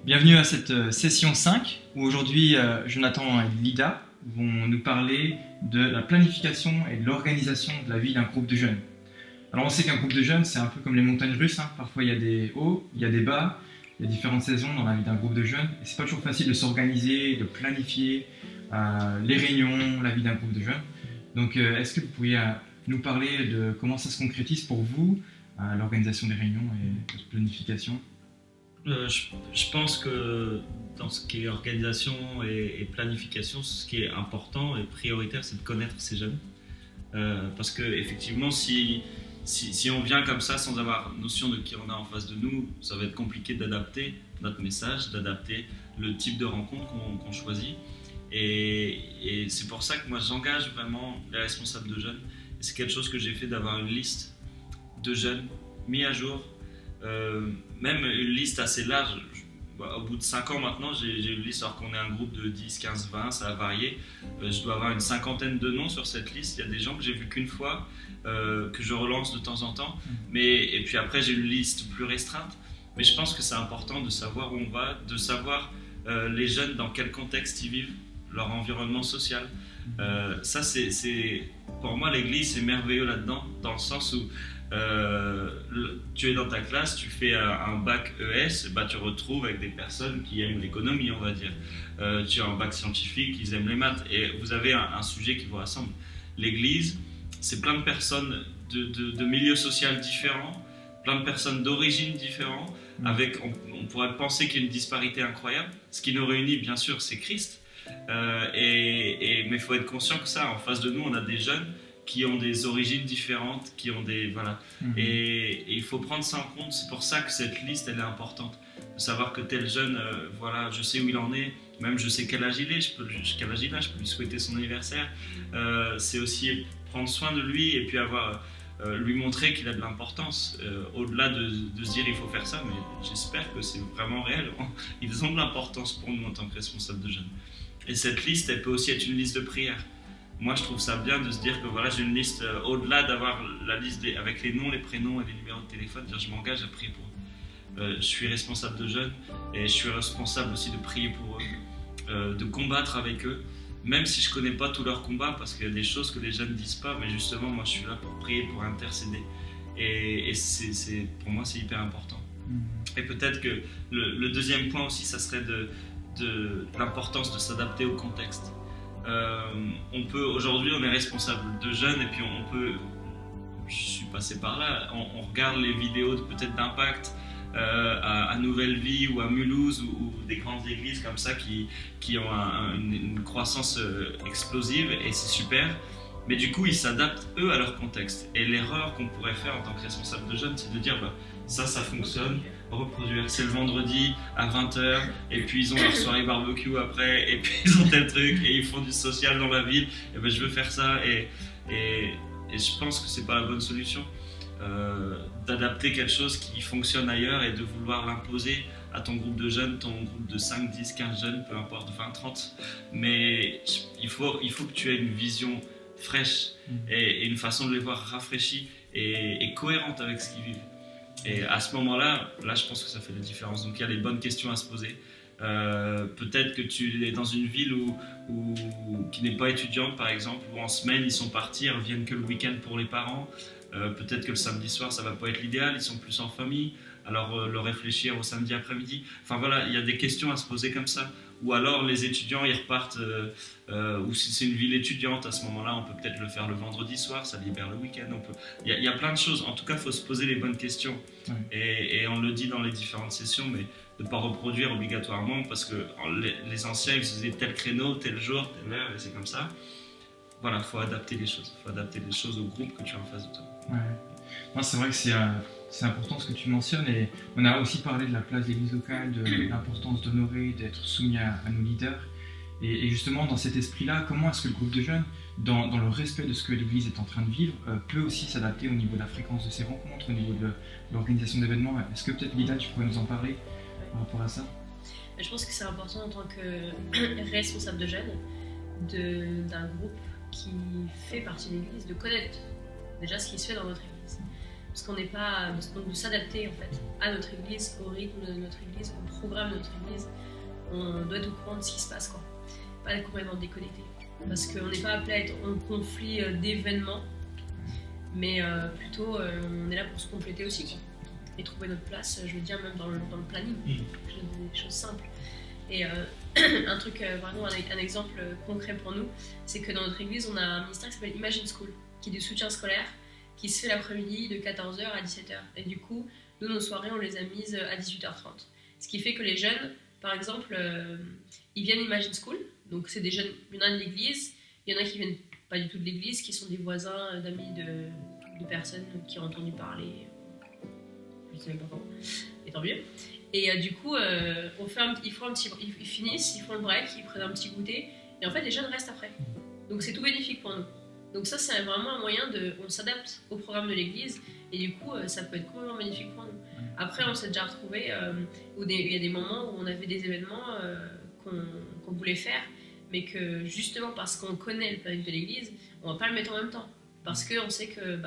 Bienvenue à cette session 5 où aujourd'hui Jonathan et Lida vont nous parler de la planification et de l'organisation de la vie d'un groupe de jeunes. Alors on sait qu'un groupe de jeunes c'est un peu comme les montagnes russes, hein. Parfois il y a des hauts, il y a des bas, il y a différentes saisons dans la vie d'un groupe de jeunes et c'est pas toujours facile de s'organiser, de planifier les réunions, la vie d'un groupe de jeunes. Donc est-ce que vous pourriez nous parler de comment ça se concrétise pour vous, l'organisation des réunions et de planification? Je pense que dans ce qui est organisation et planification, ce qui est important et prioritaire, c'est de connaître ces jeunes. Parce que effectivement, si on vient comme ça sans avoir notion de qui on a en face de nous, ça va être compliqué d'adapter notre message, d'adapter le type de rencontre qu'on choisit. Et c'est pour ça que moi j'engage vraiment les responsables de jeunes. Et c'est quelque chose que j'ai fait, d'avoir une liste de jeunes mis à jour. Même une liste assez large. Au bout de 5 ans maintenant, j'ai une liste, alors qu'on est un groupe de 10, 15, 20, ça a varié. Je dois avoir une cinquantaine de noms sur cette liste. Il y a des gens que j'ai vus qu'une fois, que je relance de temps en temps. Et puis après, j'ai une liste plus restreinte. Mais je pense que c'est important de savoir où on va, de savoir les jeunes dans quel contexte ils vivent, leur environnement social. Ça, pour moi, l'église, c'est merveilleux là-dedans, dans le sens où tu es dans ta classe, tu fais un bac ES, bah, tu retrouves avec des personnes qui aiment l'économie, on va dire. Tu as un bac scientifique, ils aiment les maths, et vous avez un sujet qui vous rassemble. L'église, c'est plein de personnes de milieux sociaux différents, plein de personnes d'origines différentes, avec, on pourrait penser qu'il y a une disparité incroyable. Ce qui nous réunit, bien sûr, c'est Christ, mais il faut être conscient que ça, en face de nous, on a des jeunes qui ont des origines différentes, qui ont des... Voilà. Et il faut prendre ça en compte. C'est pour ça que cette liste, elle est importante. De savoir que tel jeune, voilà, je sais où il en est, même je sais quel âge il est, je peux lui souhaiter son anniversaire. C'est aussi prendre soin de lui et puis lui montrer qu'il a de l'importance. Au-delà de se dire il faut faire ça, mais j'espère que c'est vraiment réel. Ils ont de l'importance pour nous en tant que responsables de jeunes. Et cette liste, elle peut aussi être une liste de prières. Moi, je trouve ça bien de se dire que voilà, j'ai une liste, au-delà d'avoir la liste avec les noms, les prénoms et les numéros de téléphone, dire je m'engage à prier pour eux. Je suis responsable de jeunes et je suis responsable aussi de prier pour eux, de combattre avec eux, même si je ne connais pas tous leurs combats, parce qu'il y a des choses que les jeunes ne disent pas, mais justement, moi, je suis là pour prier, pour intercéder. Et pour moi, c'est hyper important. Et peut-être que le deuxième point aussi, ça serait de l'importance de s'adapter au contexte. Aujourd'hui, on est responsable de jeunes et puis je suis passé par là, on regarde les vidéos peut-être d'impact à Nouvelle Vie ou à Mulhouse ou des grandes églises comme ça qui ont une croissance explosive et c'est super. Mais du coup, ils s'adaptent eux à leur contexte. Et l'erreur qu'on pourrait faire en tant que responsable de jeunes, c'est de dire bah, ça fonctionne, reproduire. C'est le vendredi à 20h, et puis ils ont leur soirée barbecue après, et puis ils ont tel truc, et ils font du social dans la ville. Et ben je veux faire ça, et je pense que c'est pas la bonne solution. D'adapter quelque chose qui fonctionne ailleurs et de vouloir l'imposer à ton groupe de jeunes, ton groupe de 5, 10, 15 jeunes, peu importe, 20, 30. Mais il faut que tu aies une vision fraîche et une façon de les voir rafraîchis et cohérente avec ce qu'ils vivent. Et à ce moment-là, je pense que ça fait la différence. Donc il y a les bonnes questions à se poser. Peut-être que tu es dans une ville qui n'est pas étudiante, par exemple, où en semaine ils sont partis, ils reviennent que le week-end pour les parents. Peut-être que le samedi soir ça va pas être l'idéal, ils sont plus en famille. Alors le réfléchir au samedi après-midi. Enfin voilà, il y a des questions à se poser comme ça. Ou alors les étudiants ils repartent, ou si c'est une ville étudiante, à ce moment-là on peut peut-être le faire le vendredi soir, ça libère le week-end. Il y a plein de choses, en tout cas il faut se poser les bonnes questions. Et on le dit dans les différentes sessions, mais de ne pas reproduire obligatoirement, parce que les anciens ils faisaient tel créneau, tel jour, telle heure, et c'est comme ça. Voilà, il faut adapter les choses au groupe que tu as en face de toi. Non, c'est vrai que c'est important ce que tu mentionnes, et on a aussi parlé de la place de l'église locale, de l'importance d'honorer, d'être soumis à nos leaders. Et justement, dans cet esprit-là, comment est-ce que le groupe de jeunes, dans le respect de ce que l'église est en train de vivre, peut aussi s'adapter au niveau de la fréquence de ses rencontres, au niveau de l'organisation d'événements? Est-ce que peut-être Lida, tu pourrais nous en parler par rapport à ça? Je pense que c'est important en tant que responsable de jeunes d'un groupe qui fait partie de l'église, de connaître déjà ce qui se fait dans notre église. parce qu'on doit s'adapter en fait à notre église, au rythme de notre église, au programme de notre église. On doit être au courant de ce qui se passe, quoi. Pas être complètement déconnecté. Parce qu'on n'est pas appelé à être en conflit d'événements, mais plutôt on est là pour se compléter aussi, quoi. Et trouver notre place, je veux dire, même dans le planning, des choses simples. Et un truc, vraiment un exemple concret pour nous, c'est que dans notre église, on a un ministère qui s'appelle Imagine School, qui est du soutien scolaire, qui se fait l'après-midi de 14h à 17h. Et du coup, nous, nos soirées, on les a mises à 18h30. Ce qui fait que les jeunes, par exemple, ils viennent Imagine School, donc c'est des jeunes, il y en a de l'église, il y en a qui viennent pas du tout de l'église, qui sont des voisins, d'amis de personnes qui ont entendu parler, je sais même pas comment, et tant mieux. Et du coup, ils finissent, ils font le break, ils prennent un petit goûter, et en fait, les jeunes restent après. Donc c'est tout bénéfique pour nous. Donc ça, c'est vraiment un moyen on s'adapte au programme de l'église, et du coup, ça peut être complètement bénéfique pour nous. Après, on s'est déjà retrouvés où il y a des moments où on avait des événements qu'on voulait faire, mais que justement parce qu'on connaît le planning de l'église, on va pas le mettre en même temps. Parce qu'on sait que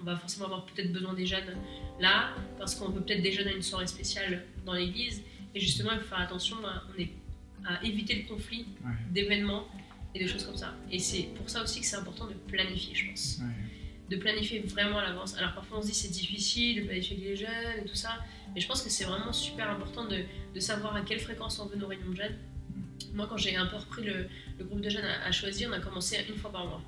on va forcément avoir peut-être besoin des jeunes là, parce qu'on veut peut-être des jeunes à une soirée spéciale dans l'église, et justement, il faut faire attention à éviter le conflit d'événements et de choses comme ça. Et c'est pour ça aussi que c'est important de planifier, je pense. De planifier vraiment à l'avance. Alors parfois on se dit c'est difficile de planifier avec les jeunes et tout ça, mais je pense que c'est vraiment super important de savoir à quelle fréquence on veut nos réunions de jeunes. Moi, quand j'ai un peu repris le groupe de jeunes à choisir, on a commencé une fois par mois.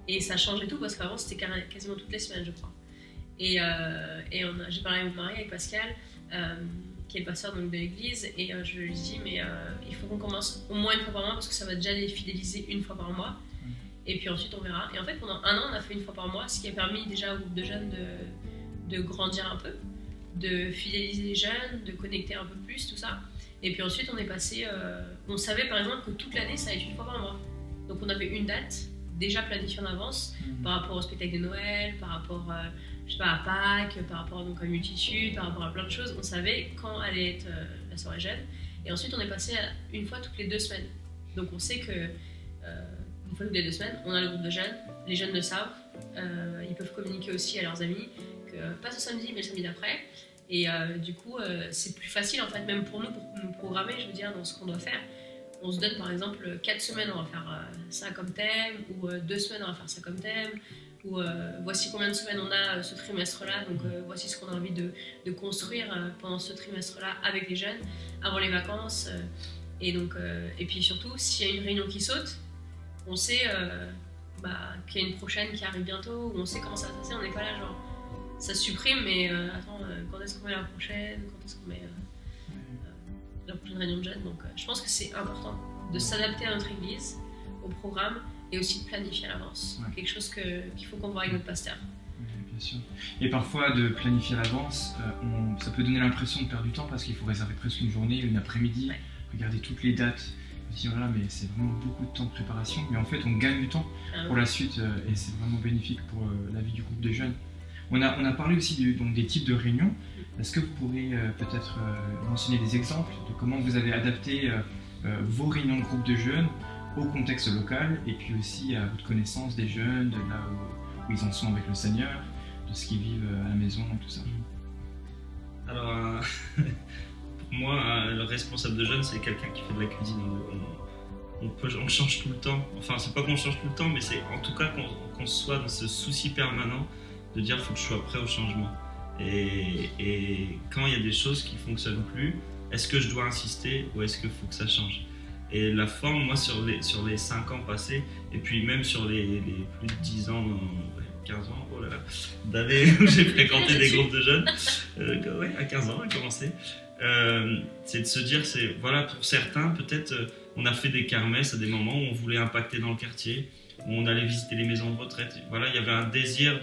Et ça changeait tout parce qu'avant c'était quasiment toutes les semaines, je crois. Et j'ai parlé avec mon mari, avec Pascal, qui est le pasteur donc, de l'église, et je lui ai dit mais il faut qu'on commence au moins une fois par mois parce que ça va déjà les fidéliser une fois par mois. Et puis ensuite on verra. Et en fait pendant un an on a fait une fois par mois, ce qui a permis déjà au groupe de jeunes de grandir un peu, de fidéliser les jeunes, de connecter un peu plus, tout ça. Et puis ensuite on est passé, on savait par exemple que toute l'année ça allait être une fois par mois. Donc on avait une date déjà planifiée en avance par rapport au spectacle de Noël, par rapport je sais pas, à Pâques, par rapport donc, à Multitude, par rapport à plein de choses. On savait quand allait être la soirée jeune. Et ensuite on est passé à une fois toutes les 2 semaines. Donc on sait que une fois toutes les 2 semaines, on a le groupe de jeunes, les jeunes le savent, ils peuvent communiquer aussi à leurs amis, pas ce samedi mais le samedi d'après. Et du coup, c'est plus facile en fait, même pour nous programmer, je veux dire, dans ce qu'on doit faire. On se donne par exemple 4 semaines, on va faire ça comme thème, ou 2 semaines, on va faire ça comme thème, ou voici combien de semaines on a ce trimestre-là, donc voici ce qu'on a envie de construire pendant ce trimestre-là avec les jeunes, avant les vacances. Et puis surtout, s'il y a une réunion qui saute, on sait qu'il y a une prochaine qui arrive bientôt, ou on sait comment ça va se passer, on n'est pas là genre ça se supprime, mais attends, quand est-ce qu'on met la prochaine, quand est-ce qu'on met la prochaine réunion de jeunes. Donc je pense que c'est important de s'adapter à notre église, au programme, et aussi de planifier à l'avance. Quelque chose qu'il faut qu'on voit avec notre pasteur. Bien sûr. Et parfois de planifier à l'avance, ça peut donner l'impression de perdre du temps parce qu'il faut réserver presque une journée, une après-midi, regarder toutes les dates. Se dire là, mais c'est vraiment beaucoup de temps de préparation, mais en fait on gagne du temps pour la suite et c'est vraiment bénéfique pour la vie du groupe de jeunes. On a parlé aussi donc, des types de réunions. Est-ce que vous pourrez peut-être mentionner des exemples de comment vous avez adapté vos réunions de groupe de jeunes au contexte local et puis aussi à votre connaissance des jeunes, de là où ils en sont avec le Seigneur, de ce qu'ils vivent à la maison et tout ça? Alors, pour moi, le responsable de jeunes, c'est quelqu'un qui fait de la cuisine. On change tout le temps. Enfin, c'est pas qu'on change tout le temps, mais c'est en tout cas qu'on soit dans ce souci permanent de dire qu'il faut que je sois prêt au changement. Et quand il y a des choses qui ne fonctionnent plus, est-ce que je dois insister ou est-ce qu'il faut que ça change? Et la forme, moi, sur les 5 ans passés, et puis même sur les plus de 10 ans, 15 ans, oh là là, d'années où j'ai fréquenté des groupes de jeunes, à 15 ans, à commencer, c'est de se dire, voilà, pour certains, peut-être, on a fait des kermesses à des moments où on voulait impacter dans le quartier, où on allait visiter les maisons de retraite. Voilà, il y avait un désir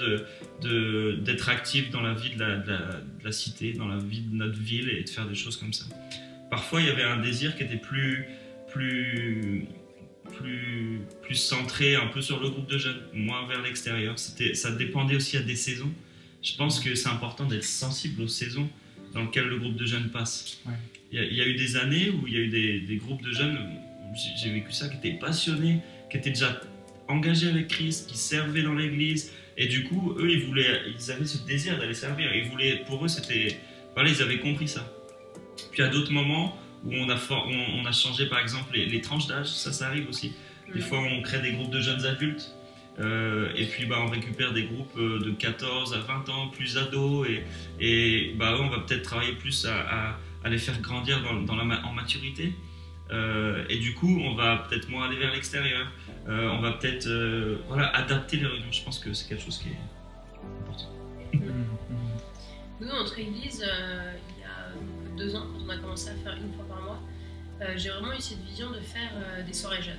d'être actif dans la vie de la cité, dans la vie de notre ville et de faire des choses comme ça. Parfois, il y avait un désir qui était plus centré un peu sur le groupe de jeunes, moins vers l'extérieur. Ça dépendait aussi à des saisons. Je pense que c'est important d'être sensible aux saisons dans lesquelles le groupe de jeunes passe. Ouais. Il y a eu des années où il y a eu des groupes de jeunes, j'ai vécu ça, qui étaient passionnés, qui étaient déjà engagés avec Christ, qui servaient dans l'église, Et du coup, eux, ils avaient ce désir d'aller servir. Pour eux, c'était, voilà, ils avaient compris ça. Puis à d'autres moments où on a changé, par exemple, les tranches d'âge, ça arrive aussi. Des fois, on crée des groupes de jeunes adultes. Et puis on récupère des groupes de 14 à 20 ans, plus ados, et on va peut-être travailler plus à les faire grandir en maturité. Et du coup, on va peut-être moins aller vers l'extérieur. On va peut-être adapter les réunions. Je pense que c'est quelque chose qui est important. Nous, dans notre église, il y a 2 ans, quand on a commencé à faire 1 fois par mois, j'ai vraiment eu cette vision de faire des soirées jeunes.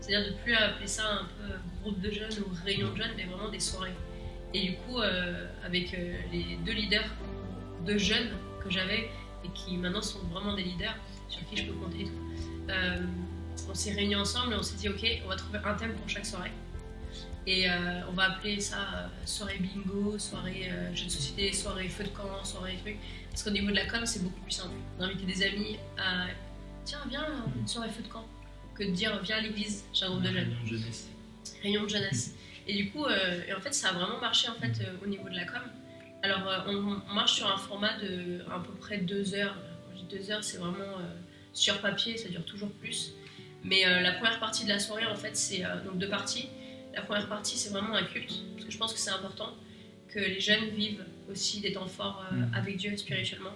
C'est-à-dire de ne plus appeler ça un peu groupe de jeunes ou réunion de jeunes, mais vraiment des soirées. Et du coup, avec les 2 leaders de jeunes que j'avais et qui maintenant sont vraiment des leaders sur qui je peux compter et tout, on s'est réunis ensemble et on s'est dit ok, on va trouver un thème pour chaque soirée. Et on va appeler ça soirée bingo, soirée jeux de société, soirée feu de camp, soirée truc. Parce qu'au niveau de la com, c'est beaucoup plus simple d'inviter des amis à tiens, viens, une soirée feu de camp, que de dire viens à l'église, j'ai un groupe de jeunes. Réunion de jeunesse. Et du coup, en fait, ça a vraiment marché en fait, au niveau de la com. Alors, on marche sur un format de à peu près 2 heures. Quand je dis 2 heures, c'est vraiment sur papier, ça dure toujours plus. Mais la première partie de la soirée, en fait, c'est donc 2 parties. La première partie, c'est vraiment un culte, parce que je pense que c'est important que les jeunes vivent aussi des temps forts avec Dieu spirituellement.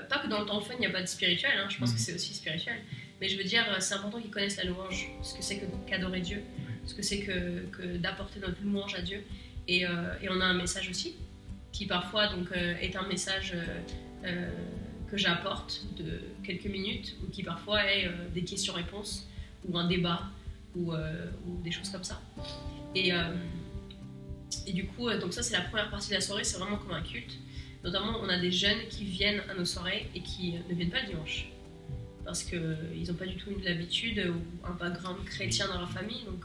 Pas que dans le temps fun, il n'y a pas de spirituel, hein, je pense que c'est aussi spirituel. Mais je veux dire, c'est important qu'ils connaissent la louange, ce que c'est qu'adorer Dieu, ce que c'est que d'apporter notre louange à Dieu. Et on a un message aussi, qui parfois donc, est un message que j'apporte de quelques minutes, ou qui parfois est des questions-réponses, ou un débat, ou des choses comme ça. Et du coup, donc ça c'est la première partie de la soirée, c'est vraiment comme un culte. Notamment, on a des jeunes qui viennent à nos soirées et qui ne viennent pas le dimanche. Parce qu'ils n'ont pas du tout l'habitude ou un background chrétien dans leur famille. Donc,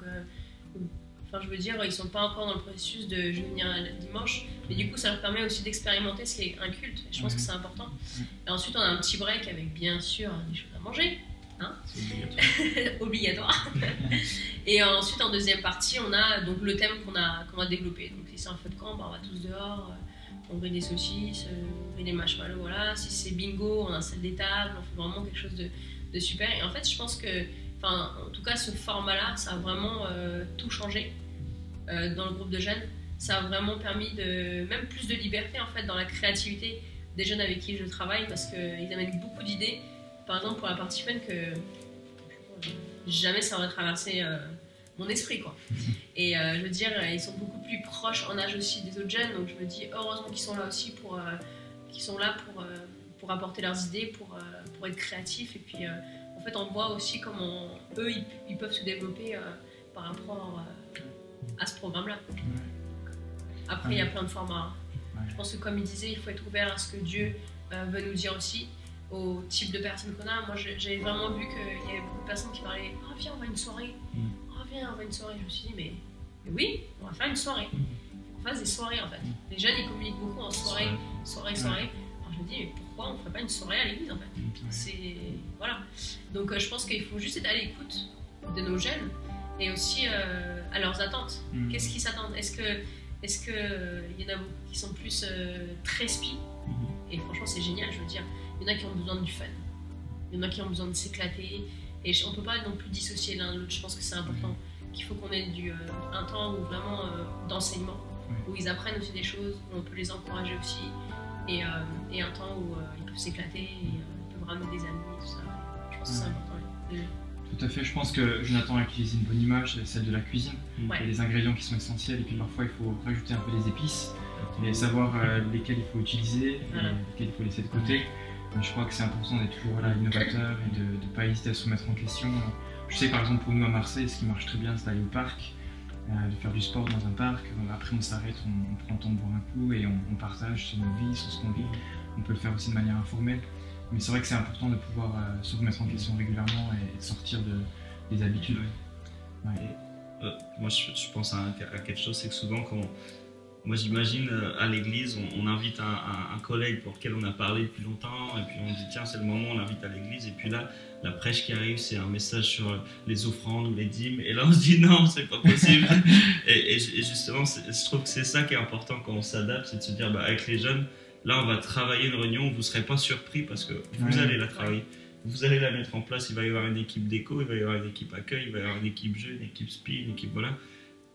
je veux dire, ils ne sont pas encore dans le processus de je vais venir le dimanche. Mais du coup, ça leur permet aussi d'expérimenter ce qu'est un culte. Et je pense que c'est important. Et ensuite, on a un petit break avec bien sûr des choses à manger. Hein, c'est obligatoire. Et ensuite, en deuxième partie, on a donc le thème qu'on a développé. Donc, si c'est un feu de camp, on va tous dehors. On brille des saucisses, on brille des marshmallows, voilà. Si c'est bingo, on installe des tables, on fait vraiment quelque chose de super. Et en fait, je pense que, en tout cas, ce format-là, ça a vraiment tout changé dans le groupe de jeunes. Ça a vraiment permis même plus de liberté en fait dans la créativité des jeunes avec qui je travaille, parce qu'ils amènent beaucoup d'idées. Par exemple, pour la partie fun, que jamais ça aurait traversé mon esprit, quoi. Et je veux dire, ils sont beaucoup plus proches en âge aussi des autres jeunes, donc je me dis heureusement qu'ils sont là aussi pour apporter leurs idées, pour être créatifs. Et puis en fait, on voit aussi comment eux ils peuvent se développer par rapport à ce programme-là. Après, il y a plein de formats. Je pense que comme il disait, il faut être ouvert à ce que Dieu veut nous dire aussi, au type de personnes qu'on a. Moi, j'ai vraiment vu qu'il y avait beaucoup de personnes qui parlaient « Oh, viens, on va à une soirée. Oh, viens, on va à une soirée. » Je me suis dit « Mais oui, on va faire une soirée. » On fasse des soirées, en fait. Les jeunes, ils communiquent beaucoup en soirée. Alors, je me dis « Mais pourquoi on ne ferait pas une soirée à l'église, en fait ?» Voilà. Donc, je pense qu'il faut juste être à l'écoute de nos jeunes et aussi à leurs attentes. Qu'est-ce qu'ils s'attendent? Est-ce qu'il y en a beaucoup qui sont plus très spi? Et franchement, c'est génial, je veux dire. Il y en a qui ont besoin du fun. Il y en a qui ont besoin de s'éclater. Et on ne peut pas non plus dissocier l'un de l'autre. Je pense que c'est important. Qu'il faut qu'on ait un temps où vraiment d'enseignement, où ils apprennent aussi des choses, où on peut les encourager aussi. Et un temps où ils peuvent s'éclater, et ils peuvent ramener des amis, tout ça. Je pense que c'est important. Tout à fait, je pense que Jonathan a utilisé une bonne image, celle de la cuisine. Il y a des ingrédients qui sont essentiels et puis parfois il faut rajouter un peu des épices et savoir lesquels il faut utiliser et lesquels il faut laisser de côté. Je crois que c'est important d'être toujours innovateur et de ne pas hésiter à se remettre en question. Je sais par exemple pour nous à Marseille, ce qui marche très bien, c'est d'aller au parc, de faire du sport dans un parc. Après on s'arrête, on prend le temps de boire un coup et on partage sur nos vies, sur ce qu'on vit. On peut le faire aussi de manière informelle. Mais c'est vrai que c'est important de pouvoir se remettre en question régulièrement et de sortir des habitudes. Moi je pense à quelque chose, c'est que souvent Moi, j'imagine à l'église, on invite un collègue pour lequel on a parlé depuis longtemps, et puis on dit tiens, c'est le moment, on l'invite à l'église, et puis là, la prêche qui arrive, c'est un message sur les offrandes ou les dîmes, et là on se dit non, c'est pas possible. et justement, je trouve que c'est ça qui est important quand on s'adapte, c'est de se dire bah, avec les jeunes, là on va travailler une réunion, vous ne serez pas surpris parce que vous allez la travailler. Vous allez la mettre en place, il va y avoir une équipe déco, il va y avoir une équipe accueil, il va y avoir une équipe jeu, une équipe spi, une équipe voilà.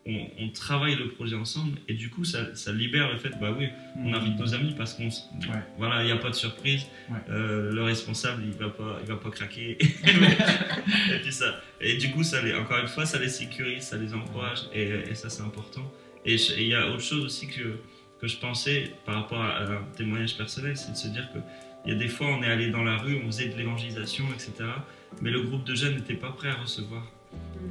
On travaille le projet ensemble et du coup ça libère le fait, bah oui, on invite nos amis parce qu'on voilà, il n'y a pas de surprise, le responsable il va pas craquer et puis ça, et du coup encore une fois ça les sécurise, ça les encourage et ça c'est important. Et il y a autre chose aussi que je pensais par rapport à un témoignage personnel, c'est de se dire que il y a des fois on est allé dans la rue, on faisait de l'évangélisation, etc. Mais le groupe de jeunes n'était pas prêt à recevoir.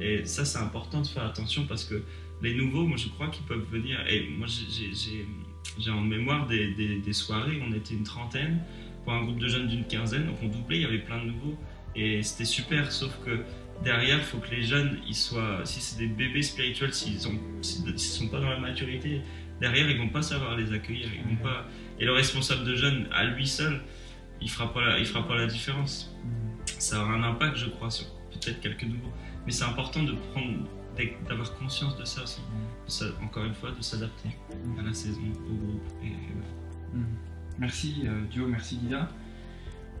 Et ça c'est important de faire attention parce que les nouveaux, moi je crois qu'ils peuvent venir. Et moi j'ai en mémoire des soirées, on était une trentaine pour un groupe de jeunes d'une quinzaine, donc on doublait, il y avait plein de nouveaux. Et c'était super, sauf que derrière il faut que les jeunes, ils soient, si c'est des bébés spirituels, s'ils ne sont pas dans la maturité, derrière ils ne vont pas savoir les accueillir, ils vont pas... Et le responsable de jeunes, à lui seul, il fera pas la différence. Ça aura un impact, je crois, sur peut-être quelques nouveaux. Mais c'est important d'avoir conscience de ça aussi. Encore une fois, de s'adapter à la saison, au groupe. Merci Duo, merci Lida.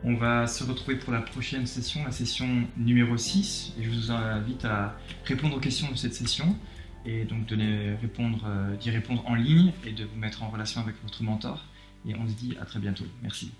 On va se retrouver pour la prochaine session, la session numéro 6. Et je vous invite à répondre aux questions de cette session et donc d'y répondre en ligne et de vous mettre en relation avec votre mentor. Et on se dit à très bientôt. Merci.